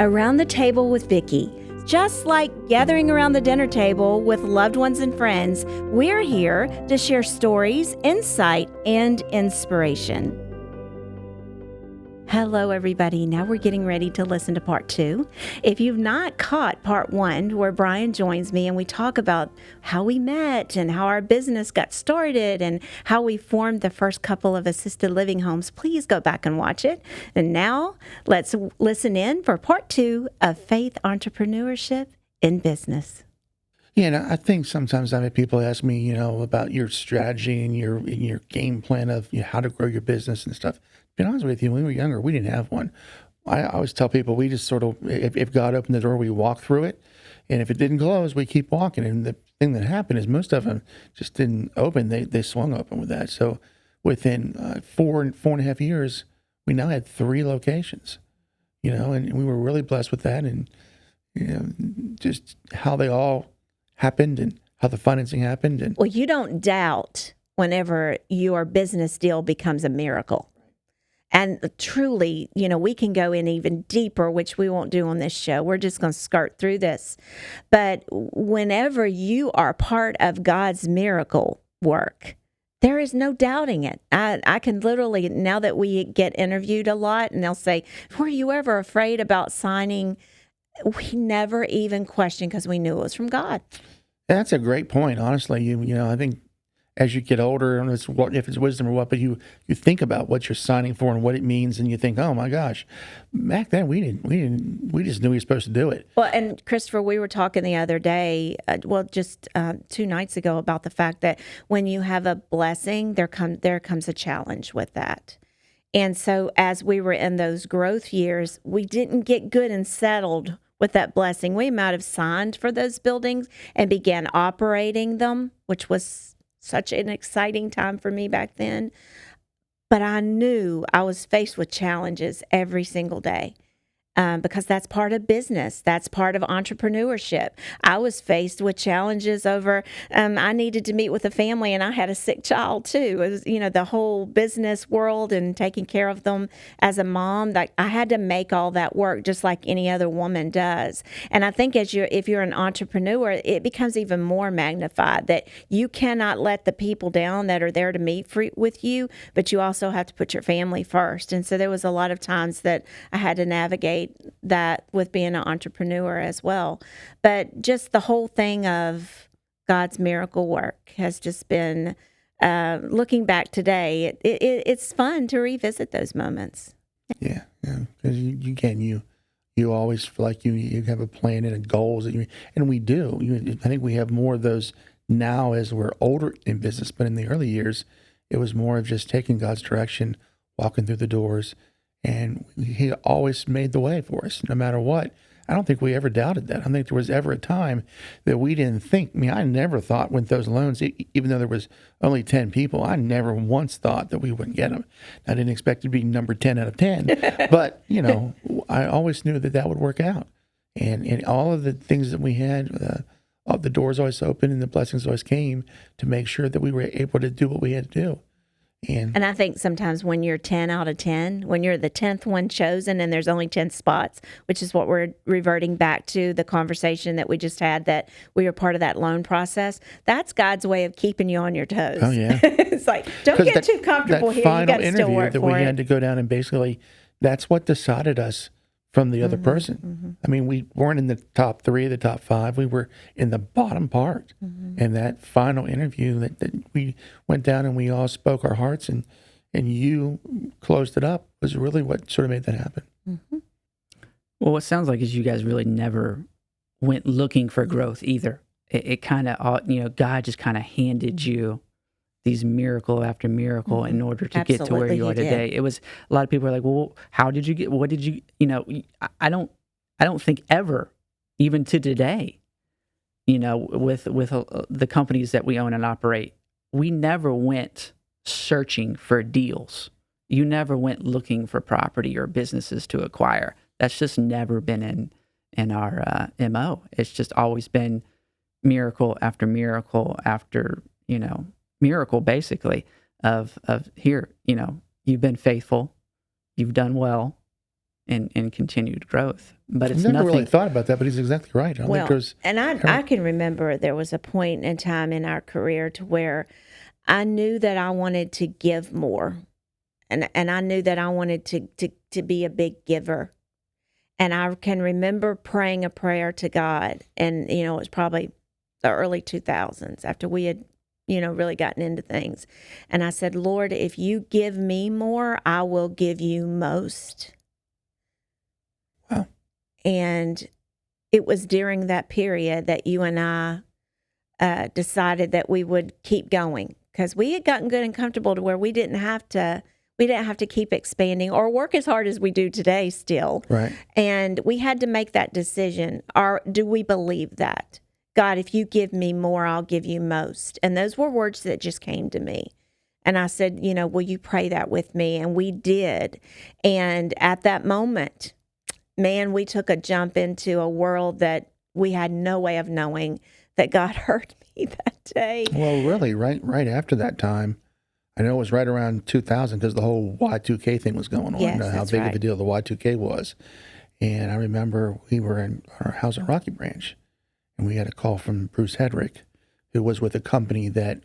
Around the Table with Vickie. Just like gathering around the dinner table with loved ones and friends, we're here to share stories, insight, and inspiration. Hello, everybody. Now we're getting ready to listen to part 2. If you've not caught part 1, where Brian joins me and we talk about how we met and how our business got started and how we formed the first couple of assisted living homes, please go back and watch it. And now let's listen in for part 2 of Faith Entrepreneurship in Business. Yeah, and I think sometimes people ask me, about your strategy and your game plan of how to grow your business and stuff. To be honest with you, when we were younger, we didn't have one. I always tell people we just sort of, if God opened the door, we walk through it. And if it didn't close, we keep walking. And the thing that happened is most of them just didn't open. They swung open with that. So within 4.5 years, we now had 3 locations, and we were really blessed with that. And, just how they all happened and how the financing happened. And well, you don't doubt whenever your business deal becomes a miracle. And truly, we can go in even deeper, which we won't do on this show. We're just going to skirt through this. But whenever you are part of God's miracle work, there is no doubting it. I can literally, now that we get interviewed a lot, and they'll say, were you ever afraid about signing? We never even questioned because we knew it was from God. That's a great point, honestly. I think as you get older, and if it's wisdom or what, but you think about what you're signing for and what it means, and you think, oh my gosh, back then we just knew we were supposed to do it. Well, and Christopher, we were talking the other day, just 2 nights ago, about the fact that when you have a blessing, there comes a challenge with that. And so as we were in those growth years, we didn't get good and settled with that blessing. We might have signed for those buildings and began operating them, which was such an exciting time for me back then. But I knew I was faced with challenges every single day. Because that's part of business. That's part of entrepreneurship. I was faced with challenges over, I needed to meet with a family and I had a sick child too. It was, the whole business world and taking care of them as a mom, that I had to make all that work just like any other woman does. And I think if you're an entrepreneur, it becomes even more magnified that you cannot let the people down that are there to meet with you, but you also have to put your family first. And so there was a lot of times that I had to navigate that with being an entrepreneur as well. But just the whole thing of God's miracle work has just been, looking back today, it's fun to revisit those moments. Yeah, because you always feel like you have a plan and a goals, and we do. I think we have more of those now as we're older in business, but in the early years, it was more of just taking God's direction, walking through the doors. And he always made the way for us, no matter what. I don't think we ever doubted that. I don't think there was ever a time that we didn't think. I never thought with those loans, even though there was only 10 people, I never once thought that we wouldn't get them. I didn't expect to be number 10 out of 10. But, I always knew that would work out. And all of the things that we had, the doors always opened and the blessings always came to make sure that we were able to do what we had to do. And I think sometimes when you're 10 out of 10, when you're the 10th one chosen and there's only 10 spots, which is what we're reverting back to the conversation that we just had, that we are part of that loan process, that's God's way of keeping you on your toes. Oh, yeah. It's like, don't get too comfortable here. You got to still work that for we it. had to go down and basically, that's what decided us from the other person. Mm-hmm. We weren't in the top 3, the top 5. We were in the bottom part. Mm-hmm. And that final interview that we went down and we all spoke our hearts and you closed it up was really what sort of made that happen. Mm-hmm. Well, what sounds like is you guys really never went looking for growth either. It kind of, God just kind of handed you these miracle after miracle in order to get to where you are today. It was, a lot of people are like, well, how did you get, what did you, I don't think ever, even to today, with the companies that we own and operate, we never went searching for deals. You never went looking for property or businesses to acquire. That's just never been in our MO. It's just always been miracle after miracle after, miracle basically of here, you've been faithful, you've done well, and continued growth. But I've it's never nothing. really thought about that, but he's exactly right. I don't think Well, there's and I can remember there was a point in time in our career to where I knew that I wanted to give more, and I knew that I wanted to be a big giver. And I can remember praying a prayer to God, and it was probably the early 2000s after we had really gotten into things. And I said, Lord, if you give me more, I will give you most. Wow. And it was during that period that you and I decided that we would keep going, because we had gotten good and comfortable to where we didn't have to keep expanding or work as hard as we do today still. Right. And we had to make that decision. Do we believe that? God, if you give me more, I'll give you most. And those were words that just came to me. And I said, will you pray that with me? And we did. And at that moment, man, we took a jump into a world that we had no way of knowing that God heard me that day. Well, really, right after that time, I know it was right around 2000 because the whole Y2K thing was going on. Yes, How that's big right. of a deal the Y2K was. And I remember we were in our house in Rocky Branch, and we had a call from Bruce Hedrick, who was with a company that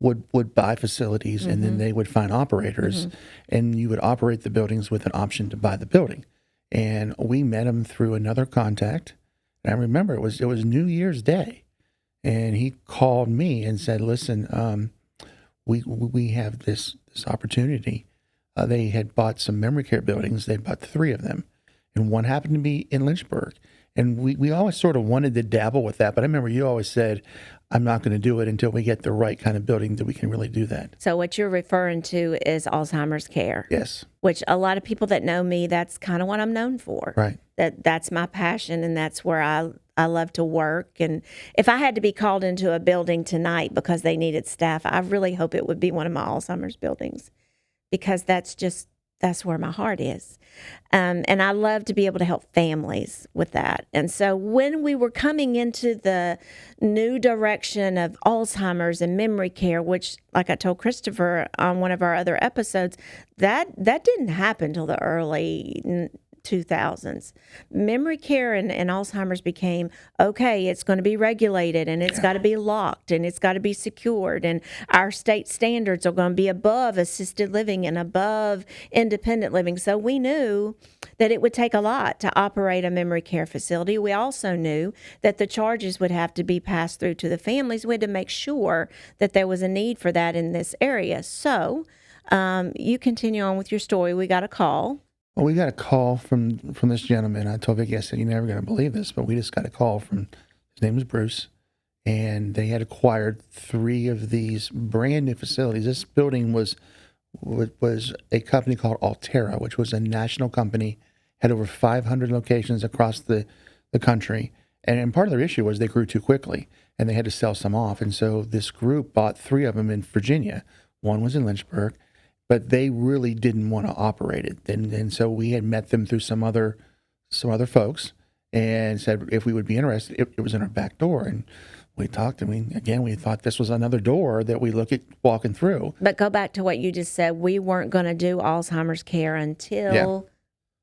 would buy facilities, and then they would find operators, and you would operate the buildings with an option to buy the building. And we met him through another contact. And I remember it was New Year's Day, and he called me and said, "Listen, we have this opportunity." They had bought some memory care buildings. They bought 3 of them, and one happened to be in Lynchburg. And we always sort of wanted to dabble with that, but I remember you always said, "I'm not going to do it until we get the right kind of building that we can really do that." So what you're referring to is Alzheimer's care. Yes. Which a lot of people that know me, that's kind of what I'm known for. Right. That's my passion, and that's where I love to work. And if I had to be called into a building tonight because they needed staff, I really hope it would be one of my Alzheimer's buildings, because that's where my heart is. And I love to be able to help families with that. And so when we were coming into the new direction of Alzheimer's and memory care, which, like I told Christopher on one of our other episodes, that didn't happen till the early 2000s. Memory care and Alzheimer's became, okay, it's going to be regulated, and it's got to be locked, and it's got to be secured, and our state standards are going to be above assisted living and above independent living. So we knew that it would take a lot to operate a memory care facility. We also knew that the charges would have to be passed through to the families. We had to make sure that there was a need for that in this area. So you continue on with your story. We got a call. Well, we got a call from this gentleman. I told Vickie, I said, "You're never going to believe this," but we just got a call from, his name was Bruce, and they had acquired 3 of these brand new facilities. This building was a company called Altera, which was a national company, had over 500 locations across the country. And part of their issue was they grew too quickly, and they had to sell some off. And so this group bought 3 of them in Virginia. One was in Lynchburg, but they really didn't want to operate it. And so we had met them through some other folks and said if we would be interested. It was in our back door, and we talked, and we thought this was another door that we look at walking through. But go back to what you just said. We weren't going to do Alzheimer's care until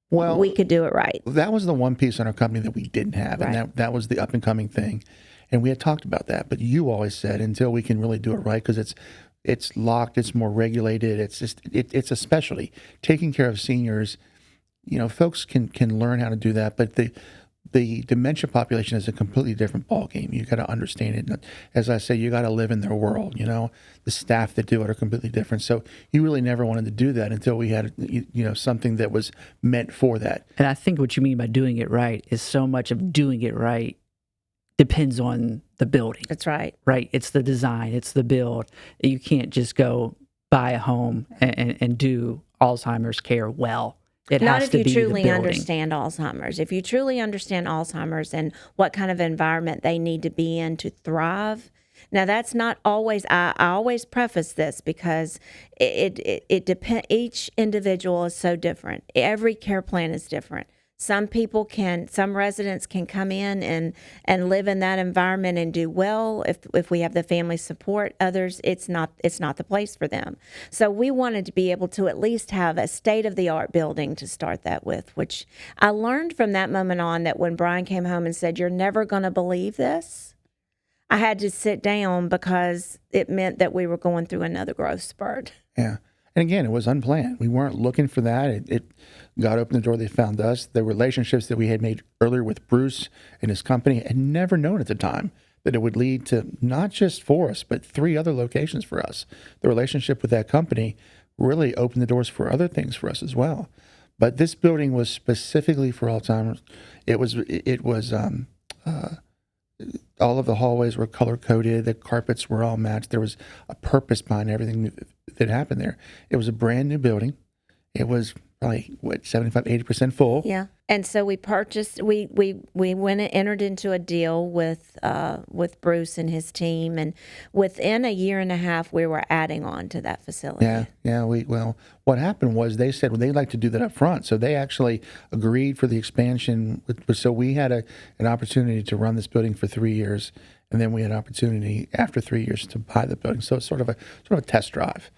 we could do it right. That was the one piece in our company that we didn't have, Right. and that was the up and coming thing. And we had talked about that, but you always said until we can really do it right, because it's locked, it's more regulated, it's a specialty. Taking care of seniors, folks can learn how to do that, but the dementia population is a completely different ballgame. You got to understand it. As I say, you got to live in their world. The staff that do it are completely different. So you really never wanted to do that until we had something that was meant for that. And I think what you mean by doing it right is so much of doing it right depends on the building. That's right. Right? It's the design, it's the build. You can't just go buy a home and do Alzheimer's care well. It Not has if to you be the truly building. understand Alzheimer's. If you truly understand Alzheimer's and what kind of environment they need to be in to thrive. Now, that's not always, I always preface this because it depends. Each individual is so different. Every care plan is different. Some residents can come in and live in that environment and do well if we have the family support. Others, it's not the place for them. So we wanted to be able to at least have a state-of-the-art building to start that with, which I learned from that moment on, that when Brian came home and said, "You're never going to believe this," I had to sit down because it meant that we were going through another growth spurt. Yeah. And again, it was unplanned. We weren't looking for that. It God opened the door. They found us. The relationships that we had made earlier with Bruce and his company, had never known at the time that it would lead to not just for us, but 3 other locations for us. The relationship with that company really opened the doors for other things for us as well. But this building was specifically for Alzheimer's. It was all of the hallways were color coded. The carpets were all matched. There was a purpose behind everything that happened there. It was a brand new building. It was probably 75-80% full. Yeah. And so we purchased. We went and entered into a deal with Bruce and his team, and within a year and a half, we were adding on to that facility. Yeah. What happened was they said, well, they'd like to do that up front, so they actually agreed for the expansion. So we had an opportunity to run this building for 3 years, and then we had an opportunity after 3 years to buy the building. So it's sort of a test drive.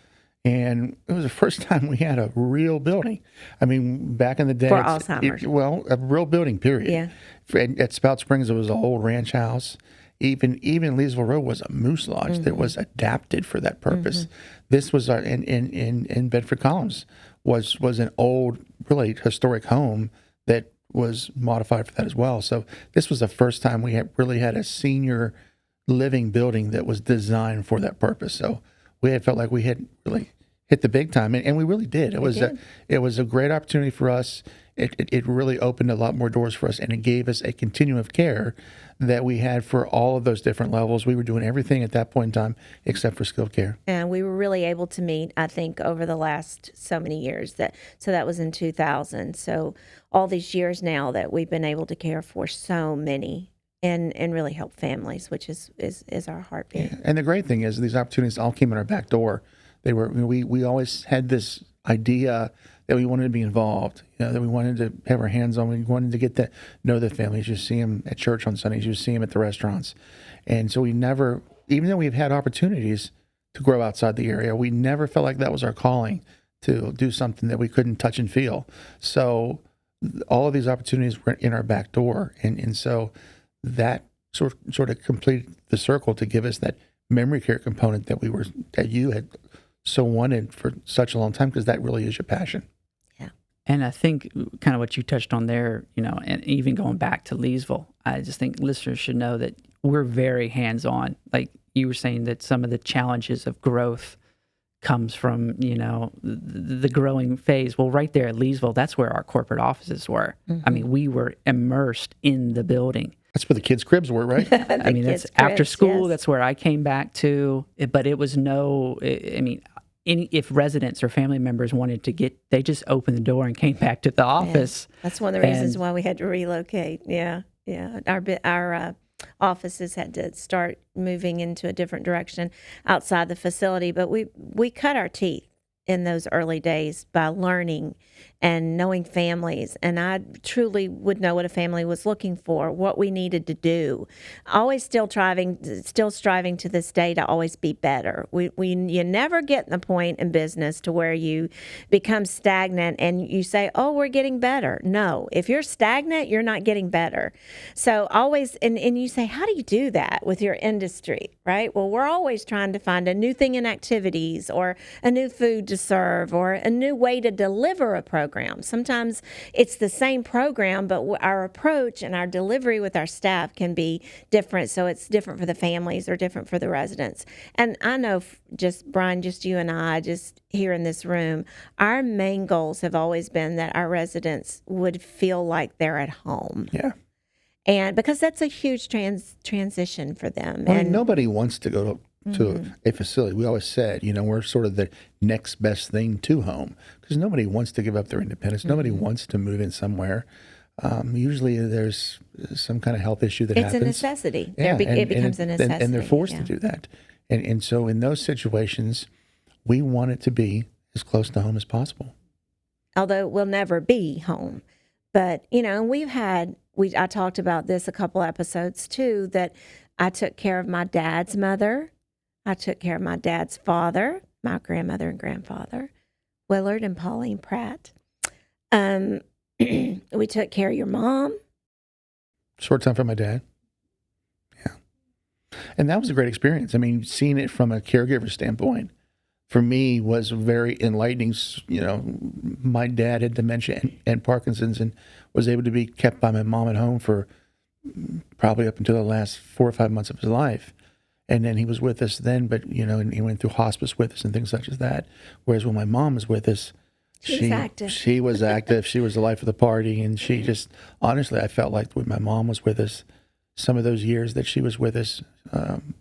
And it was the first time we had a real building. I mean, back in the day, For Alzheimer's. A real building, period. Yeah. At Spout Springs, it was an old ranch house. Even Leesville Road was a moose lodge that was adapted for that purpose. This was in Bedford Columns was an old, really historic home that was modified for that as well. So this was the first time we really had a senior living building that was designed for that purpose. So we had felt like we had really hit the big time, and we really did. It was a great opportunity for us. It really opened a lot more doors for us, and it gave us a continuum of care that we had for all of those different levels. We were doing everything at that point in time except for skilled care. And we were really able to meet, I think, over the last so many years. So that was in 2000. So all these years now that we've been able to care for so many and really help families, which is our heartbeat. Yeah. And the great thing is these opportunities all came in our back door. We always had this idea that we wanted to be involved, that we wanted to have our hands on. We wanted to get to know the families. You see them at church on Sundays. You see them at the restaurants. And so we never, even though we've had opportunities to grow outside the area, we never felt like that was our calling to do something that we couldn't touch and feel. So all of these opportunities were in our back door. And so that sort of completed the circle to give us that memory care component that you had so wanted for such a long time, because that really is your passion. Yeah. And I think kind of what you touched on there, and even going back to Leesville, I just think listeners should know that we're very hands-on. Like you were saying, that some of the challenges of growth comes from, the growing phase. Well, right there at Leesville, that's where our corporate offices were. Mm-hmm. I mean, we were immersed in the building. That's where the kids' cribs were, right? I mean, that's after school. Yes. That's where I came back to. But it was if residents or family members wanted to they just opened the door and came back to the office. Yeah. That's one of the reasons why we had to relocate. Yeah. Our offices had to start moving into a different direction outside the facility. But we cut our teeth in those early days by learning and knowing families. And I truly would know what a family was looking for, what we needed to do. Always still striving to this day to always be better. You never get in the point in business to where you become stagnant and you say, oh, we're getting better. No, if you're stagnant, you're not getting better. So always, and you say, how do you do that with your industry, right? Well, we're always trying to find a new thing in activities, or a new food to serve, or a new way to deliver a program. Sometimes it's the same program, but our approach and our delivery with our staff can be different. So it's different for the families or different for the residents. And I know, Brian, just you and I, just here in this room, our main goals have always been that our residents would feel like they're at home. Yeah. And because that's a huge transition for them. Well, and nobody wants to go to a facility. We always said, we're sort of the next best thing to home, because nobody wants to give up their independence. Nobody wants to move in somewhere. Usually there's some kind of health issue that happens. It's a necessity. Yeah, it becomes a necessity. And they're forced to do that. And so in those situations, we want it to be as close to home as possible. Although it will never be home. But, you know, I talked about this a couple episodes too, that I took care of my dad's mother. I took care of my dad's father, my grandmother and grandfather, Willard and Pauline Pratt. We took care of your mom. Short time for my dad. Yeah. And that was a great experience. I mean, seeing it from a caregiver standpoint, for me, was very enlightening. You know, my dad had dementia and Parkinson's and was able to be kept by my mom at home for probably up until the last 4 or 5 months of his life. And then he was with us then, but, you know, and he went through hospice with us and things such as that. Whereas when my mom was with us, she was active. She was active. She was the life of the party. And she just, honestly, I felt like when my mom was with us, some of those years that she was with us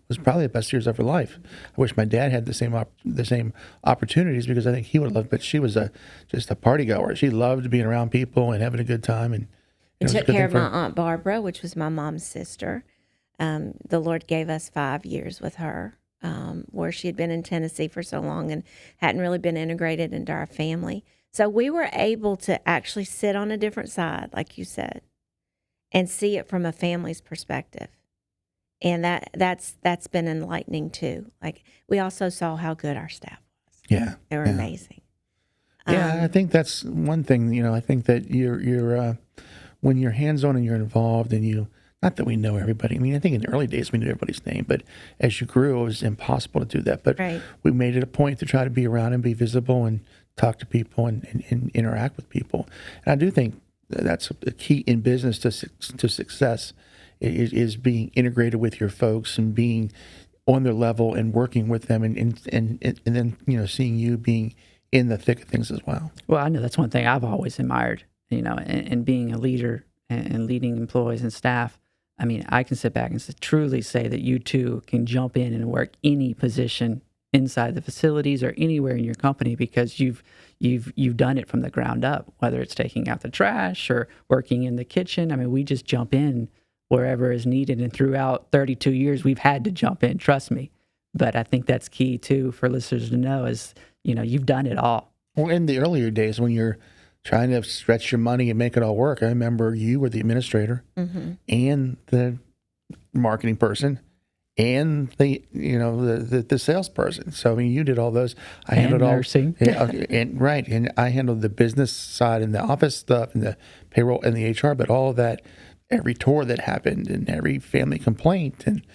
was probably the best years of her life. I wish my dad had the same opportunities, because I think he would have loved. But she was just a party goer. She loved being around people and having a good time. And we took care of my Aunt Barbara, which was my mom's sister. The Lord gave us 5 years with her, where she had been in Tennessee for so long and hadn't really been integrated into our family. So we were able to actually sit on a different side, like you said, and see it from a family's perspective. And that's been enlightening too. Like, we also saw how good our staff was. Yeah. They were amazing. Yeah, I think that's one thing, you know, I think that you're when you're hands-on and you're involved and you, not that we know everybody. I mean, I think in the early days we knew everybody's name, but as you grew, it was impossible to do that. But we made it a point to try to be around and be visible and talk to people and interact with people. And I do think that's a key in business to success, is being integrated with your folks and being on their level and working with them, and then, you know, seeing you being in the thick of things as well. Well, I know that's one thing I've always admired, you know, and being a leader and leading employees and staff. I mean, I can sit back and truly say that you two can jump in and work any position inside the facilities or anywhere in your company, because you've done it from the ground up, whether it's taking out the trash or working in the kitchen. I mean, we just jump in wherever is needed. And throughout 32 years, we've had to jump in, trust me. But I think that's key too for listeners to know is, you know, you've done it all. Well, in the earlier days when you're trying to stretch your money and make it all work, I remember you were the administrator and the marketing person and the salesperson. So I mean, you did all those. I handled nursing. And I handled the business side and the office stuff and the payroll and the HR. But all of that, every tour that happened and every family complaint and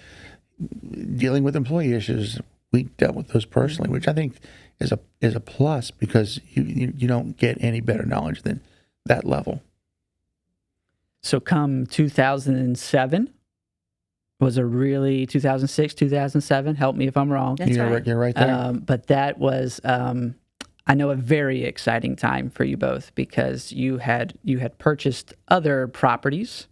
dealing with employee issues, we dealt with those personally, which I think is a plus, because you don't get any better knowledge than that level. So come 2007. Was a really 2006, 2007. Help me if I'm wrong. That's right. You're right there. But that was, I know, a very exciting time for you both, because you had purchased other properties,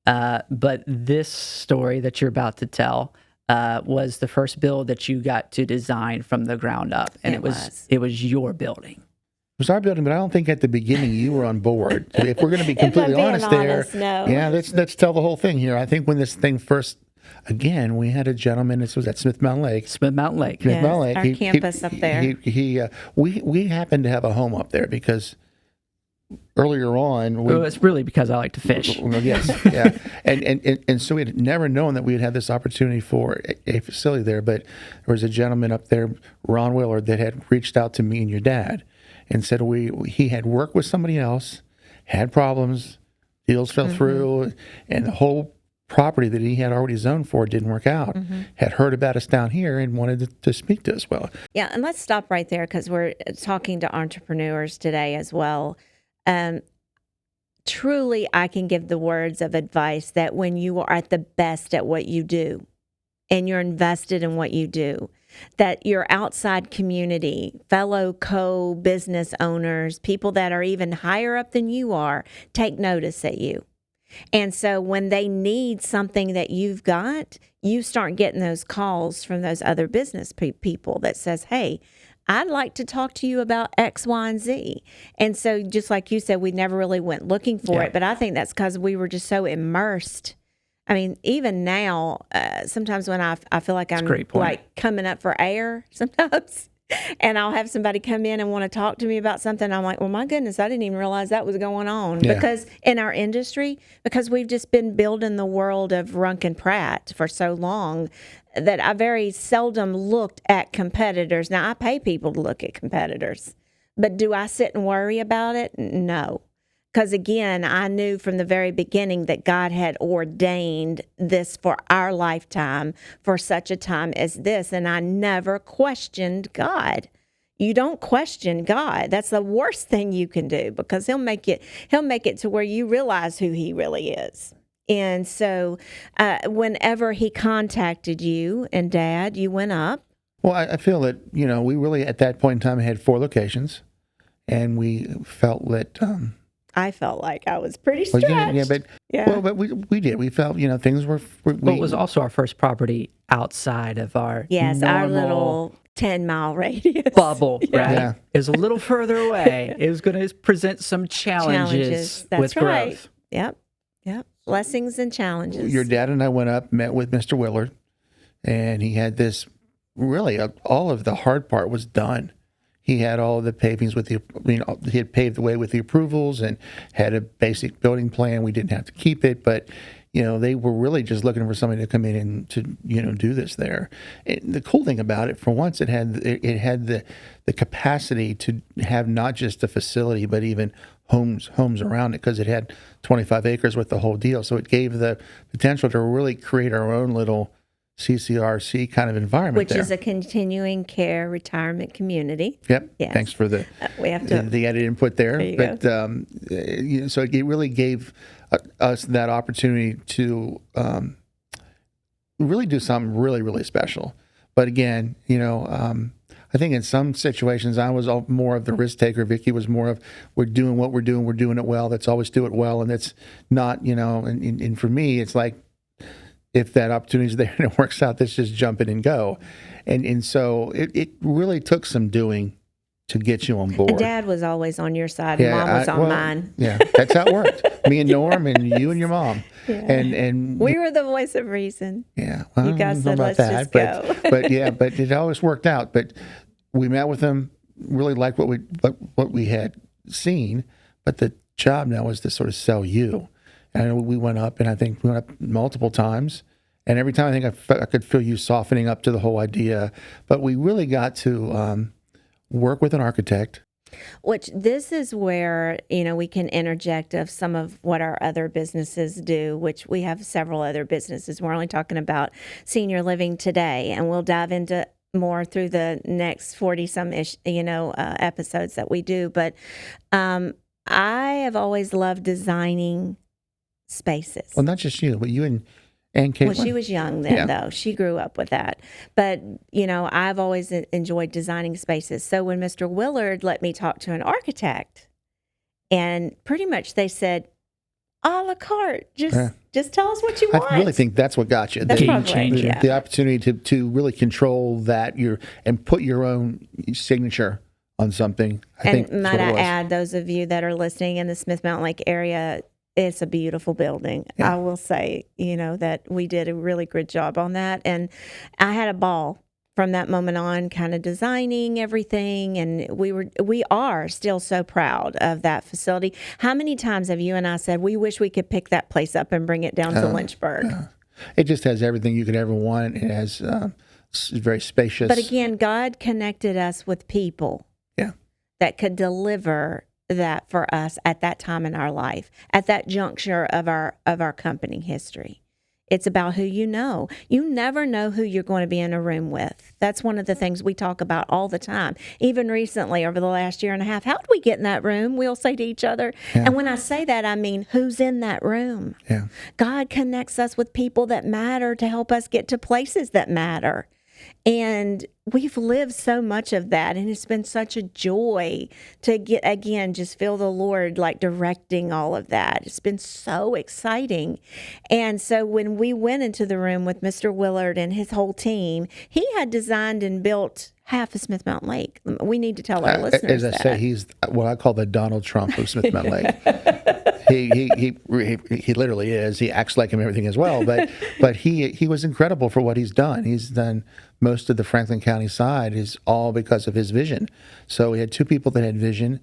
but this story that you're about to tell was the first build that you got to design from the ground up, and it was your building. It was our building, but I don't think at the beginning you were on board. So if we're going to be completely honest, no. Yeah, let's tell the whole thing here. I think when this thing first, again, we had a gentleman. This was at Smith Mountain Lake. Our campus up there. We happened to have a home up there because earlier on, it's really because I like to fish. Yes, yeah, and so we had never known that we had had this opportunity for a facility there. But there was a gentleman up there, Ron Willard, that had reached out to me and your dad and said he had worked with somebody else, had problems, deals fell through, and the whole property that he had already zoned for didn't work out. Had heard about us down here and wanted to speak to us. Well, yeah, and let's stop right there, because we're talking to entrepreneurs today as well. Truly, I can give the words of advice that when you are at the best at what you do and you're invested in what you do, that your outside community, fellow co-business owners, people that are even higher up than you are, take notice at you. And so when they need something that you've got, you start getting those calls from those other business people that says, hey, I'd like to talk to you about X, Y, and Z. And so just like you said, we never really went looking for it. But I think that's because we were just so immersed. I mean, even now, sometimes when I feel like I'm like coming up for air sometimes, and I'll have somebody come in and want to talk to me about something. I'm like, well, my goodness, I didn't even realize that was going on. Yeah. Because in our industry, because we've just been building the world of Runk and Pratt for so long that I very seldom looked at competitors. Now, I pay people to look at competitors, but do I sit and worry about it? No. Because again, I knew from the very beginning that God had ordained this for our lifetime for such a time as this. And I never questioned God. You don't question God. That's the worst thing you can do, because he'll make it to where you realize who he really is. And so whenever he contacted you and Dad, you went up. Well, I feel that, we really at that point in time had 4 locations, and we felt that I felt like I was pretty well, stretched. but we did. We felt, things were. But it was also our first property outside of our our little 10-mile radius bubble, right? Yeah. It was a little further away. It was going to present some challenges That's with right. growth. Yep. Blessings and challenges. Your dad and I went up, met with Mr. Willard, and he had this. Really, all of the hard part was done. He had all of the pavings with he had paved the way with the approvals and had a basic building plan. We didn't have to keep it, but, they were really just looking for somebody to come in and to, do this there. The cool thing about it, for once, it had the capacity to have not just a facility, but even homes around it, because it had 25 acres with the whole deal. So it gave the potential to really create our own little CCRC kind of environment, which is a continuing care retirement community. Yep. Yes. Thanks for the we have to the added input there. There you But so it really gave us that opportunity to really do something really, really special. But again, I think in some situations I was more of the risk taker. Vickie was more of, we're doing what we're doing it well. Let's always do it well, and that's not, and for me, it's like, if that opportunity is there and it works out, let's just jump in and go. And so it really took some doing to get you on board. And Dad was always on your side, and Mom was on mine. Yeah, that's how it worked. Me and Norm and you and your mom. Yeah. And we were the voice of reason. Yeah. Well, you guys said, let's just go. But it always worked out. But we met with them, really liked what we had seen, but the job now was to sort of sell you. And we went up, and I think we went up multiple times. And every time I think I could feel you softening up to the whole idea. But we really got to work with an architect. Which this is where, we can interject of some of what our other businesses do, which we have several other businesses. We're only talking about senior living today, and we'll dive into more through the next 40-some-ish, episodes that we do. But I have always loved designing spaces. Well, not just you, but you and Caitlin. Well, she was young then, though. She grew up with that. But, I've always enjoyed designing spaces. So when Mr. Willard let me talk to an architect, and pretty much they said, a la carte, just tell us what you want. I really think that's what got you. That's probably, the opportunity to really control that and put your own signature on something. I think might I add, those of you that are listening in the Smith Mountain Lake area, it's a beautiful building. Yeah. I will say, that we did a really good job on that. And I had a ball from that moment on, kind of designing everything. And we are still so proud of that facility. How many times have you and I said, we wish we could pick that place up and bring it down to Lynchburg? It just has everything you could ever want. It has it's very spacious. But again, God connected us with people that could deliver that for us at that time in our life, at that juncture of our company history. It's about who you know. You never know who you're going to be in a room with. That's one of the things we talk about all the time. Even recently, over the last year and a half, how did we get in that room? We'll say to each other. Yeah. And when I say that, I mean, who's in that room? Yeah. God connects us with people that matter to help us get to places that matter. And we've lived so much of that, and it's been such a joy to just feel the Lord like directing all of that. It's been so exciting. And so when we went into the room with Mr. Willard and his whole team, he had designed and built half of Smith Mountain Lake. We need to tell our listeners that. As I say, he's what I call the Donald Trump of Smith Mountain Lake. he literally is. He acts like him and everything as well. But he was incredible for what he's done. He's done most of the Franklin County side is all because of his vision. So we had two people that had vision.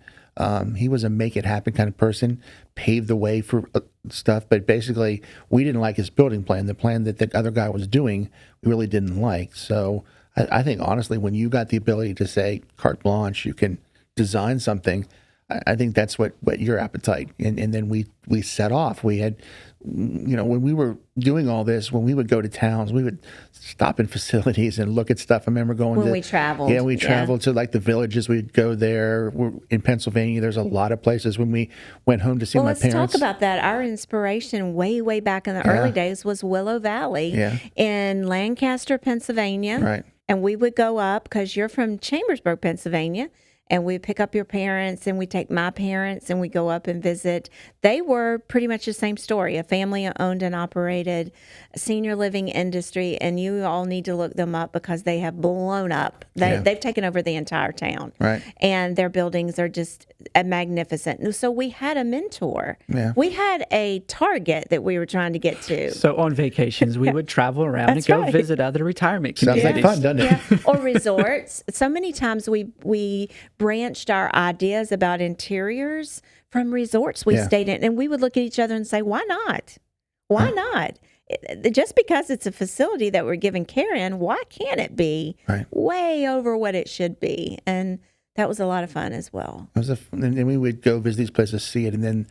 He was a make it happen kind of person, paved the way for stuff. But basically, we didn't like his building plan. The plan that the other guy was doing, we really didn't like. So I think, honestly, when you got the ability to say carte blanche, you can design something, I think that's what your appetite. And then we set off. We had, when we were doing all this, when we would go to towns, we would stop in facilities and look at stuff. I remember going when we traveled. Yeah, we traveled to like the villages. We'd go there. We're in Pennsylvania. There's a lot of places. When we went home to see my parents. Let's talk about that. Our inspiration way back in the early days was Willow Valley in Lancaster, Pennsylvania. Right. And we would go up, because you're from Chambersburg, Pennsylvania, and we pick up your parents, and we take my parents, and we go up and visit. They were pretty much the same story, a family-owned and operated senior living industry, and you all need to look them up because they have blown up. They've taken over the entire town, right? And their buildings are just magnificent. So we had a mentor. Yeah. We had a target that we were trying to get to. So on vacations, we would travel around and go visit other retirement Sounds communities. like fun, doesn't it? Yeah. Or resorts. So many times we branched our ideas about interiors from resorts we stayed in, and we would look at each other and say, why not? Why not? Just because it's a facility that we're giving care in, why can't it be way over what it should be? And that was a lot of fun as well. And we would go visit these places, see it, and then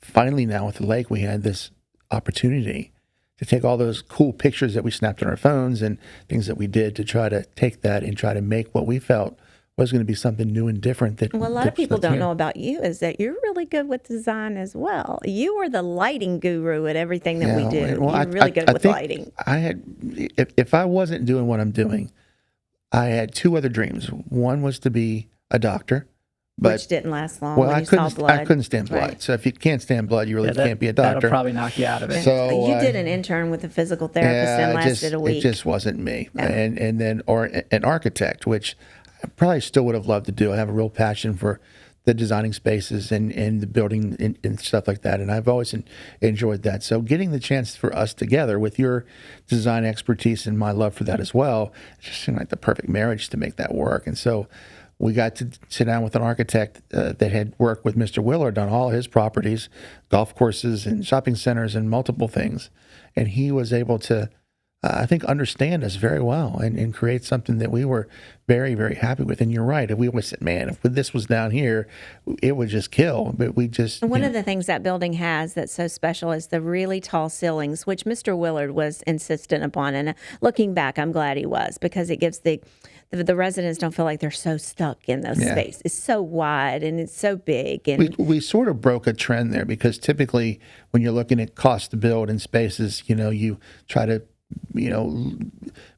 finally now with the lake, we had this opportunity to take all those cool pictures that we snapped on our phones and things that we did to try to take that and try to make what we felt was going to be something new and different. A lot of people don't know about you is that you're really good with design as well. You are the lighting guru at everything that we do. Well, you're really good with lighting. I had, if I wasn't doing what I'm doing, I had two other dreams. One was to be a doctor, which didn't last long. Well, when I you saw blood. couldn't stand blood. Right. So if you can't stand blood, you really can't be a doctor. That'll probably knock you out of it. So you did an intern with a physical therapist and lasted a week. It just wasn't me. No. And then an architect, which I probably still would have loved to do. I have a real passion for the designing spaces and the building and stuff like that. And I've always enjoyed that. So getting the chance for us together with your design expertise and my love for that as well, it just seemed like the perfect marriage to make that work. And so we got to sit down with an architect that had worked with Mr. Willard on all his properties, golf courses and shopping centers and multiple things. And he was able to, I think, understand us very well and create something that we were very, very happy with. And you're right. If we always said, man, if this was down here, it would just kill. But we just... One of the things that building has that's so special is the really tall ceilings, which Mr. Willard was insistent upon. And looking back, I'm glad he was, because it gives the residents don't feel like they're so stuck in those spaces. It's so wide and it's so big. And we sort of broke a trend there, because typically when you're looking at cost to build in spaces, you try to,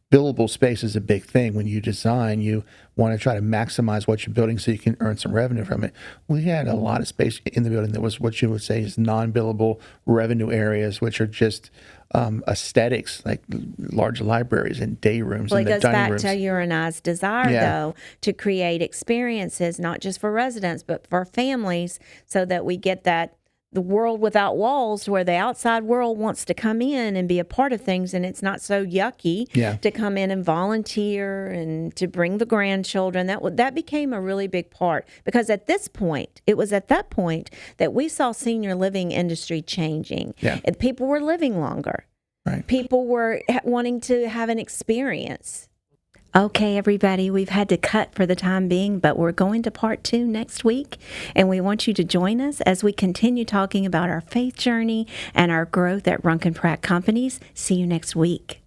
billable space is a big thing. When you design, you want to try to maximize what you're building so you can earn some revenue from it. We had a lot of space in the building that was what you would say is non-billable revenue areas, which are just aesthetics, like large libraries and day rooms and the dining rooms. Well, it goes back to your and I's desire, though, to create experiences, not just for residents, but for families, so that we get the world without walls, where the outside world wants to come in and be a part of things, and it's not so yucky to come in and volunteer and to bring the grandchildren. That became a really big part, because it was at that point that we saw senior living industry changing. And people were living longer. Right. People were wanting to have an experience. Okay, everybody, we've had to cut for the time being, but we're going to part 2 next week, and we want you to join us as we continue talking about our faith journey and our growth at Runk and Pratt Companies. See you next week.